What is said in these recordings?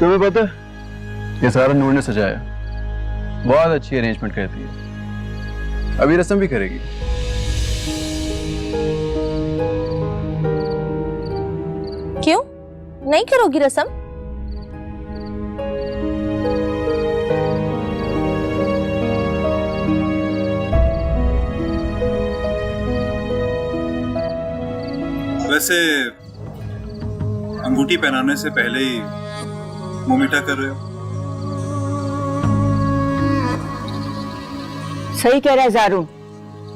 तुम्हें पता है ये सारा नूर ने सजाया, बहुत अच्छी अरेंजमेंट करती है। अभी रस्म भी करेगी। क्यों नहीं करोगी रस्म? वैसे अंगूठी पहनाने से पहले ही मुंह मीठा कर रहे हो। सही कह रहा है ज़ारू,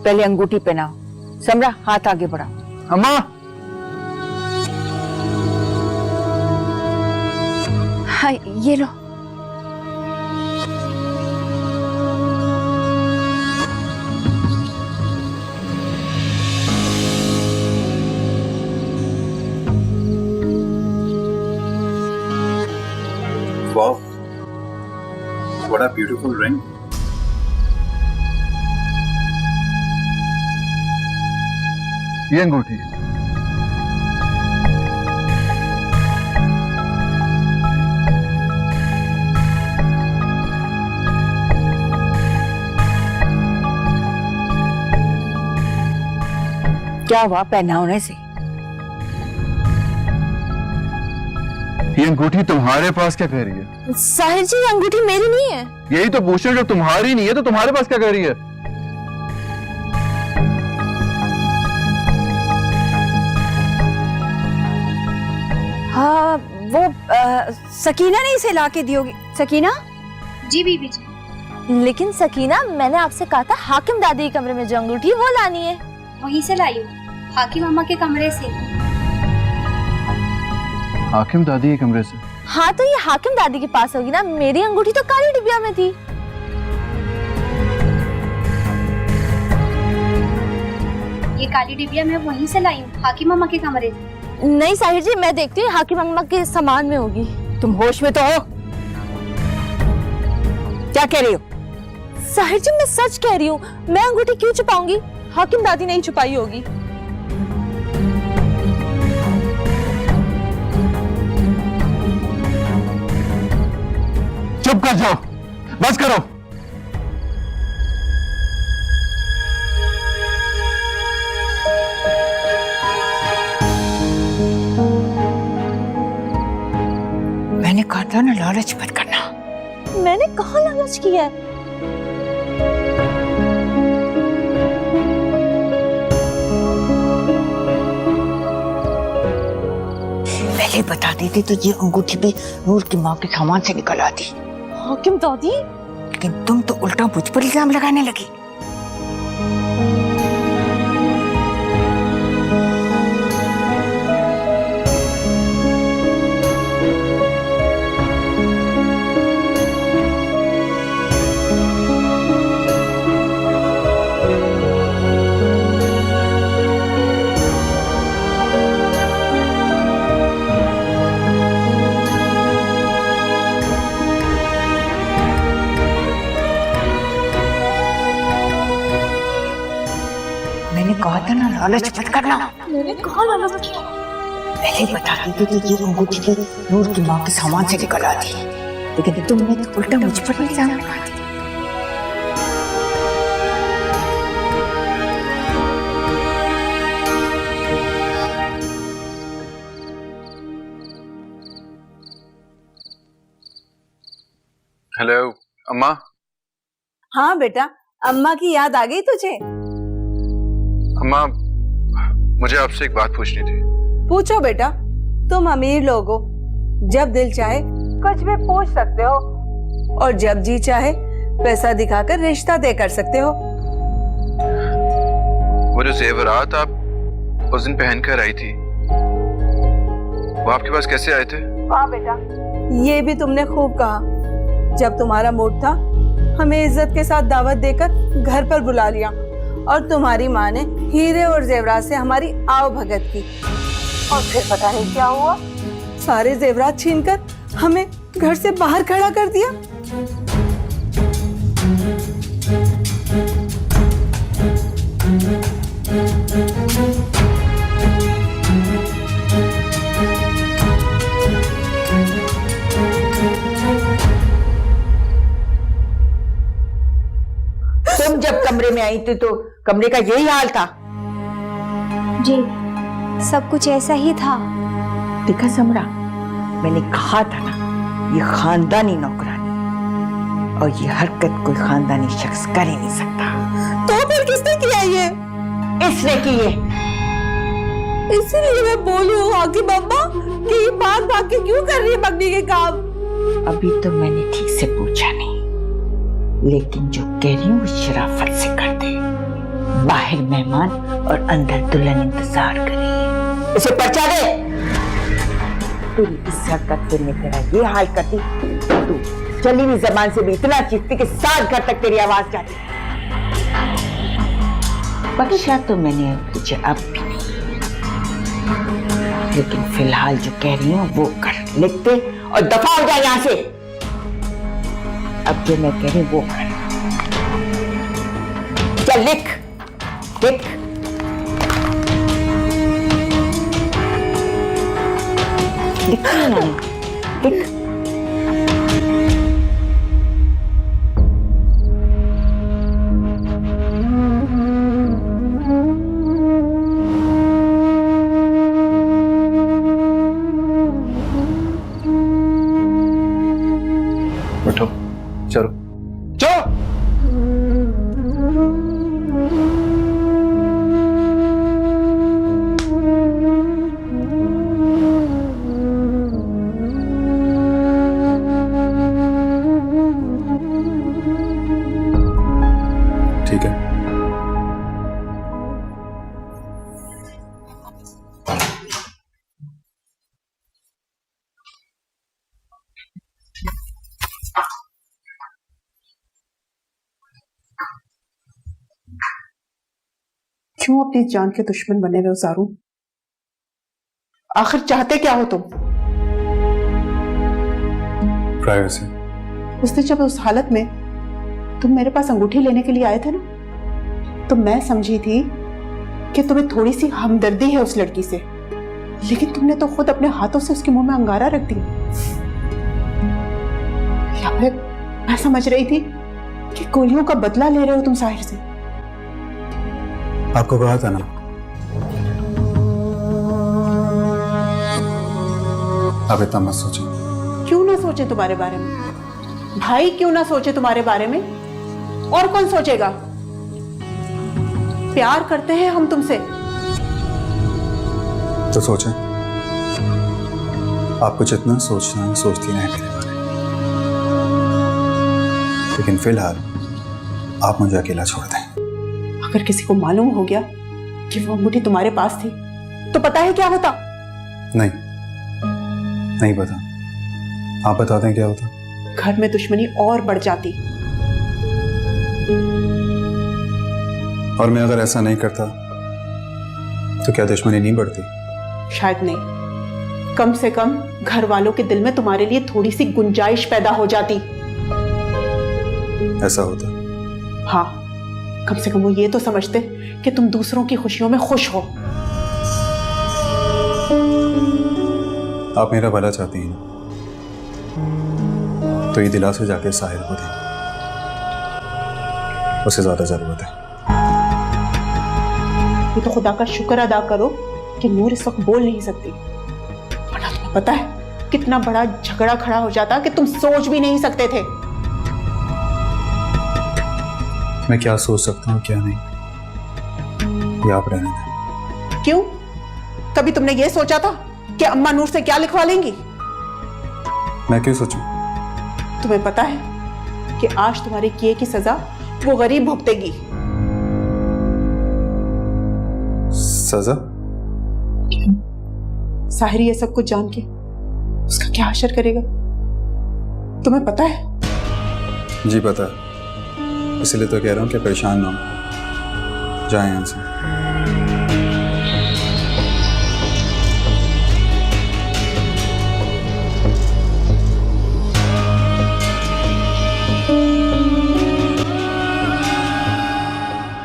पहले अंगूठी पहनाओ। समरा हाथ आगे बढ़ाओ। अम्मा हाँ ये लो। Wow, what a beautiful ring. ये अंगूठी क्या हुआ पहनाने से? ये अंगूठी तुम्हारे पास क्या कह रही है? साहिर जी, ये अंगूठी मेरी नहीं है। यही तो पूछ रहे हो, जब तुम्हारी नहीं है तो तुम्हारे पास क्या कह रही है? हाँ वो सकीना ने इसे ला के दी होगी। सकीना? जी बीबी जी। लेकिन सकीना, मैंने आपसे कहा था हाकिम दादी के कमरे में जो अंगूठी वो लानी है। वहीं से लाई हूँ, हाकिम अम्मा के कमरे से। हाकिम दादी के कमरे से? हाँ तो ये हाकिम दादी के पास होगी ना, मेरी अंगूठी तो काली डिबिया में थी। ये काली डिबिया मैं वहीं से लाई हूँ, हाकिम अम्मा के कमरे से। नहीं साहिर जी, मैं देखती हूँ हाकिम अम्मा के सामान में होगी। तुम होश में तो हो? क्या कह रही हो? साहिर जी मैं सच कह रही हूँ, मैं अंगूठी क्यों छुपाऊंगी? हाकिम दादी नहीं छुपाई होगी। चुप कर जाओ, बस करो। मैंने कहा था ना लालच मत करना। मैंने कहाँ लालच किया है? पहले बता देती तो ये अंगूठी भी नूर की माँ के सामान से निकल आती। हाकिम दादी? लेकिन तुम तो उल्टा मुझ पर इल्जाम लगाने लगी। मैंने कहा था ना लालच मत करना। मैंने कहाँ लालच किया? पहले बता देती तो ये अंगूठी भी नूर की माँ के सामान से निकल आती, लेकिन तुमने तो उल्टा मुझ पर इल्जाम लगा दिया। हेलो अम्मा। हाँ बेटा, अम्मा की याद आ गई तुझे? अम्मा मुझे आपसे एक बात पूछनी थी। पूछो बेटा, तुम अमीर लोग हो, जब दिल चाहे कुछ भी पूछ सकते हो और जब जी चाहे पैसा दिखाकर रिश्ता दे कर सकते हो। वो जो जेवरात आप उस दिन पहन कर आई थी वो आपके पास कैसे आए थे? हाँ बेटा, ये भी तुमने खूब कहा। जब तुम्हारा मूड था हमें इज्जत के साथ दावत देकर घर पर बुला लिया और तुम्हारी माँ ने हीरे और जेवरात से हमारी आओ भगत की, और फिर पता नहीं क्या हुआ, सारे जेवरात छीनकर हमें घर से बाहर खड़ा कर दिया। में आई थी तो कमरे का यही हाल था। जी सब कुछ ऐसा ही था। देखा समरा, मैंने कहा था ना, ये खानदानी नौकरानी और ये हरकत कोई खानदानी शख्स कर ही नहीं सकता। तो फिर किसने किया ये? इसने की है। इसीलिए मैं बोली हूँ हाकिम अम्मा कि ये भाग भाग के क्यों कर रही है मम्मी के काम। अभी तो मैंने ठीक से पूछा नहीं, लेकिन जो कह रही हूँ वो शराफत से कर दे। बाहर मेहमान और अंदर दुल्हन इंतजार कर रही है। इसे पर्चा दे। तेरी इस हरकत से मैं तेरा ये हाल करती, तू चली हुई जबान से भी इतना चीखती कि 7 घर तक तेरी आवाज जाती। बख्शा तो मैंने तुझे अब भी नहीं, लेकिन फिलहाल जो कह रही हूँ वो कर, लिखते और दफा हो जाए यहाँ से। अब जो मैं कह रही हूँ वो कर। चल लिख लिख। लिखती है ना, लिख। उठो, चलो चलो। ठीक है। क्यों अपनी जान के दुश्मन बने हुए हो ज़ारू? आखिर चाहते क्या हो तुम? प्राइवेसी। उस दिन जब उस हालत में तुम मेरे पास अंगूठी लेने के लिए आए थे ना, तो मैं समझी थी कि तुम्हें थोड़ी सी हमदर्दी है उस लड़की से, लेकिन तुमने तो खुद अपने हाथों से उसके मुंह में अंगारा रख दिया। या फिर मैं समझ रही थी कि गोलियों का बदला ले रहे हो तुम साहिर से। आपको कहा था ना, आप इतना मत सोचो। क्यों ना सोचे तुम्हारे बारे में? भाई क्यों ना सोचे तुम्हारे बारे में? और कौन सोचेगा? प्यार करते हैं हम तुमसे। तो सोचें, आपको जितना सोचना है सोचती रहें मेरे बारे में, लेकिन फिलहाल आप मुझे अकेला छोड़ दें। अगर किसी को मालूम हो गया कि वो अंगूठी तुम्हारे पास थी, तो पता है क्या होता? नहीं पता। आप बता दें क्या होता। घर में दुश्मनी और बढ़ जाती। और मैं अगर ऐसा नहीं करता तो क्या दुश्मनी नहीं बढ़ती? शायद नहीं, कम से कम घर वालों के दिल में तुम्हारे लिए थोड़ी सी गुंजाइश पैदा हो जाती। ऐसा होता? हाँ, कम से कम वो ये तो समझते कि तुम दूसरों की खुशियों में खुश हो। आप मेरा भला चाहती हैं, तो ये दिलासे जाके साहिर को दें, उसे ज्यादा जरूरत है। ये तो खुदा का शुक्र अदा करो कि नूर इस वक्त बोल नहीं सकती, वरना तुम्हें पता है कितना बड़ा झगड़ा खड़ा हो जाता कि तुम सोच भी नहीं सकते थे। मैं क्या सोच सकता हूँ क्या नहीं, ये आप रहने दें। क्यों? कभी तुमने ये सोचा था कि अम्मा नूर से क्या लिखवा लेंगी? मैं क्यों सोचूं? तुम्हें पता है कि आज तुम्हारे किए की सजा वो गरीब भुगतेगी। सजा? साहिर ये सब कुछ जान के उसका क्या हशर करेगा, तुम्हें पता है? जी पता है, इसलिए तो कह रहा हूं कि परेशान ना हो, जाएं यहां से।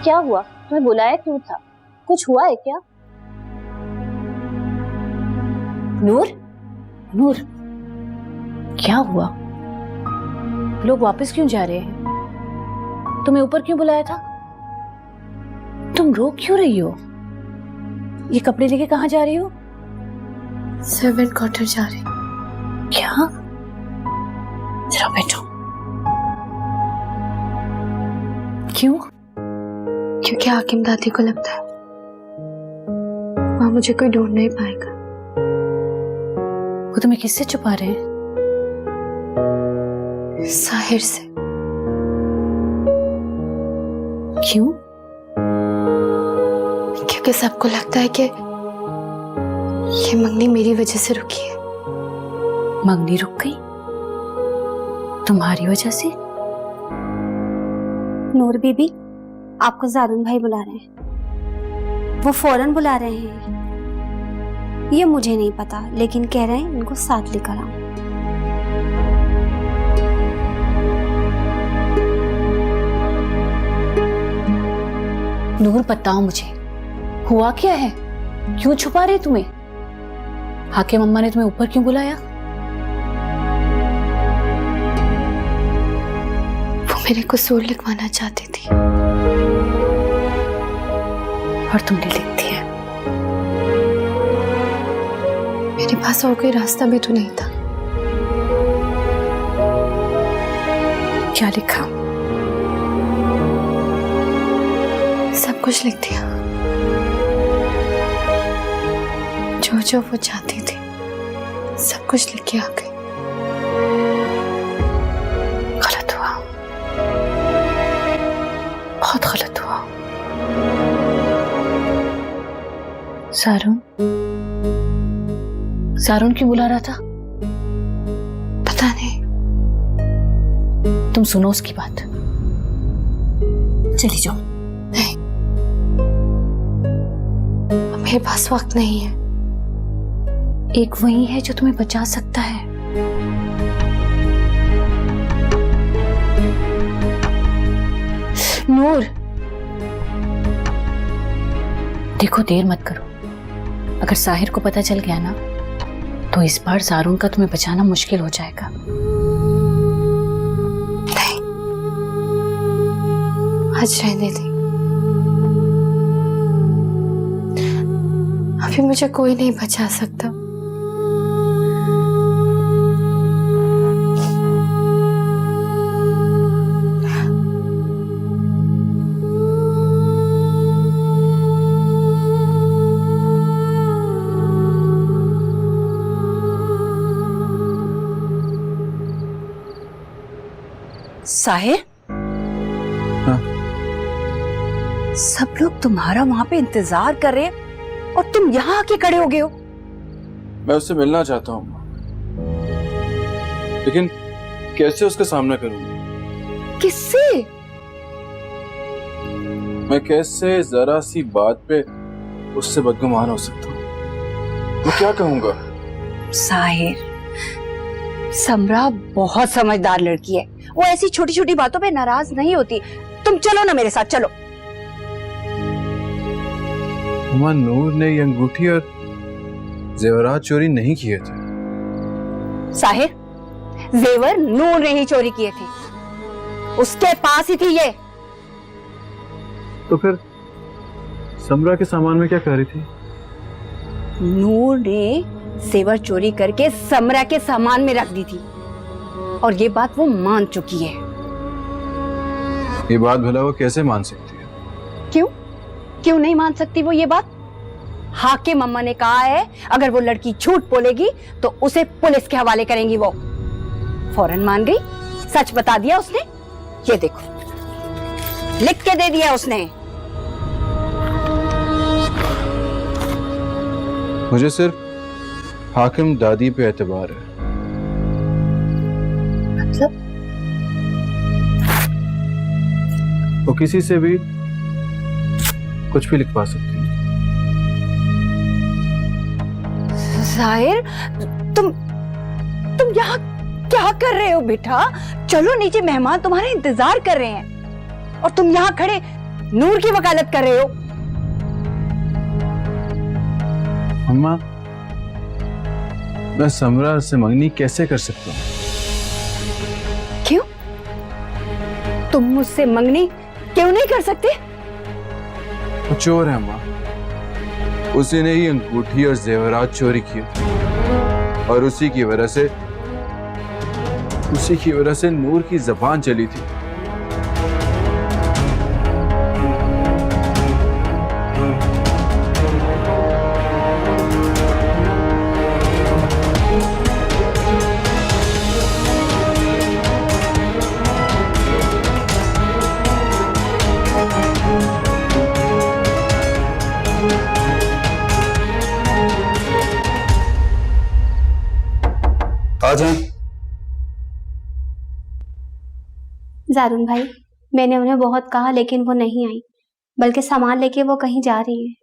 क्या हुआ? तुम्हें बुलाया क्यों था? कुछ हुआ है क्या? नूर, नूर, क्या हुआ? लोग वापस क्यों जा रहे हैं? तुम्हें ऊपर क्यों बुलाया था? तुम रो क्यों रही हो? ये कपड़े लेके कहाँ जा रही हो? सर्वेंट क्वार्टर जा रही। क्या? जरा बैठो। क्यों? क्योंकि हाकिम दादी को लगता है वहां मुझे कोई ढूंढ नहीं पाएगा। वो तुम्हें किससे छुपा रहे हैं? साहिर से। क्यों? क्योंकि सबको लगता है कि ये मंगनी मेरी वजह से रुकी है। मंगनी रुक गई तुम्हारी वजह से? नूर बीबी, आपको जारुन भाई बुला रहे हैं। वो फौरन बुला रहे हैं। ये मुझे नहीं पता, लेकिन कह रहे हैं इनको साथ लेकर आओ। नूर, बताओ मुझे, हुआ क्या है? क्यों छुपा रहे तुम्हें? हाकिम अम्मा ने तुम्हें ऊपर क्यों बुलाया? वो मेरे कसूर लिखवाना चाहती थी और तुमने लिख दिया? मेरे पास और कोई रास्ता भी तो नहीं था। क्या लिखा? सब कुछ लिख दिया, जो जो वो चाहती थी सब कुछ लिख के आ गई। गलत हुआ, बहुत गलत हुआ। सारून क्यों बुला रहा था? पता नहीं। तुम सुनो उसकी बात। चली जाओ। नहीं, मेरे पास वक्त नहीं है। एक वही है जो तुम्हें बचा सकता है। नूर, देखो, देर मत करो। अगर साहिर को पता चल गया ना, तो इस बार सारून का तुम्हें बचाना मुश्किल हो जाएगा। नहीं, आज रहने दे। अभी मुझे कोई नहीं बचा सकता। साहिर, हाँ? सब लोग तुम्हारा वहां पे इंतजार कर रहे हैं और तुम यहाँ आके खड़े हो गए हो। मैं उससे मिलना चाहता हूँ, लेकिन कैसे उसका सामना करूंगा? किससे? मैं कैसे जरा सी बात पे उससे बदगुमान हो सकता हूँ? मैं क्या कहूंगा? साहिर, समरा बहुत समझदार लड़की है। वो ऐसी छोटी छोटी बातों पे नाराज नहीं होती। तुम चलो ना मेरे साथ, चलो। अम्मा, नूर ने ये अंगूठी और जेवरात चोरी नहीं किए थे। साहिर, जेवर नूर ने ही चोरी किए थे, उसके पास ही थी ये। तो फिर समरा के सामान में क्या कर रही थी? नूर ने जेवर चोरी करके समरा के सामान में रख दी थी और ये बात वो मान चुकी है। ये बात भला वो कैसे मान सकती है? क्यों नहीं मान सकती वो ये बात? हाकिम अम्मा ने कहा है अगर वो लड़की झूठ बोलेगी तो उसे पुलिस के हवाले करेंगी। वो फौरन मान गई, सच बता दिया उसने। ये देखो, लिख के दे दिया उसने। मुझे सिर्फ हाकिम दादी पे एतबार है। मतलब? वो किसी से भी कुछ भी लिखवा सकती है। जाहिर, तुम यहाँ क्या कर रहे हो बेटा? चलो नीचे, मेहमान तुम्हारे इंतजार कर रहे हैं और तुम यहाँ खड़े नूर की वकालत कर रहे हो। अम्मा, मैं समरा से मंगनी कैसे कर सकता हूँ? क्यों? तुम मुझसे मंगनी क्यों नहीं कर सकते? वो चोर है अम्मा। उसी ने ही अंगूठी और जेवरात चोरी किए और उसी की वजह से नूर की जबान चली थी। आ जाए। जारून भाई, मैंने उन्हें बहुत कहा लेकिन वो नहीं आई, बल्कि सामान लेके वो कहीं जा रही है।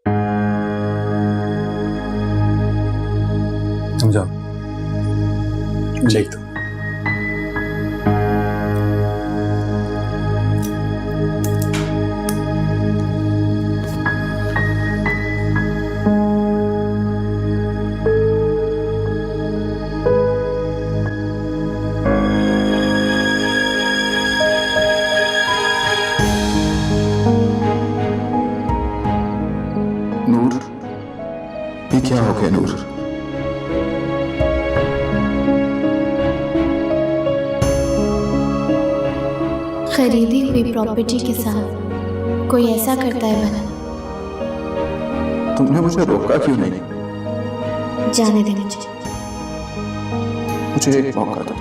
समझाओ, लिख दो। नूर, ये क्या हो गया नूर? खरीदी हुई प्रॉपर्टी के साथ कोई ऐसा करता है भला? तुमने मुझे रोका क्यों नहीं? जाने देना चाहिए। मुझे एक मौका दो,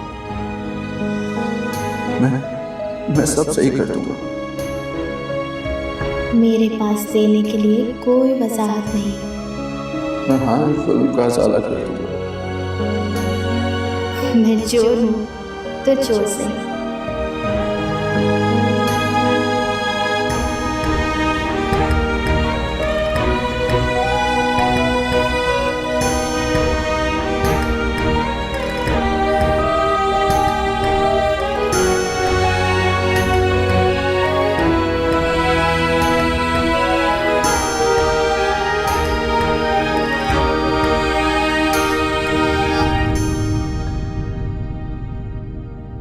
मैं सब सही कर दूंगा। मेरे पास देने के लिए कोई वजाहत नहीं। मैं हर फिल्म का साला कर दूंगा। मैं चोर हूँ तो चोर सही।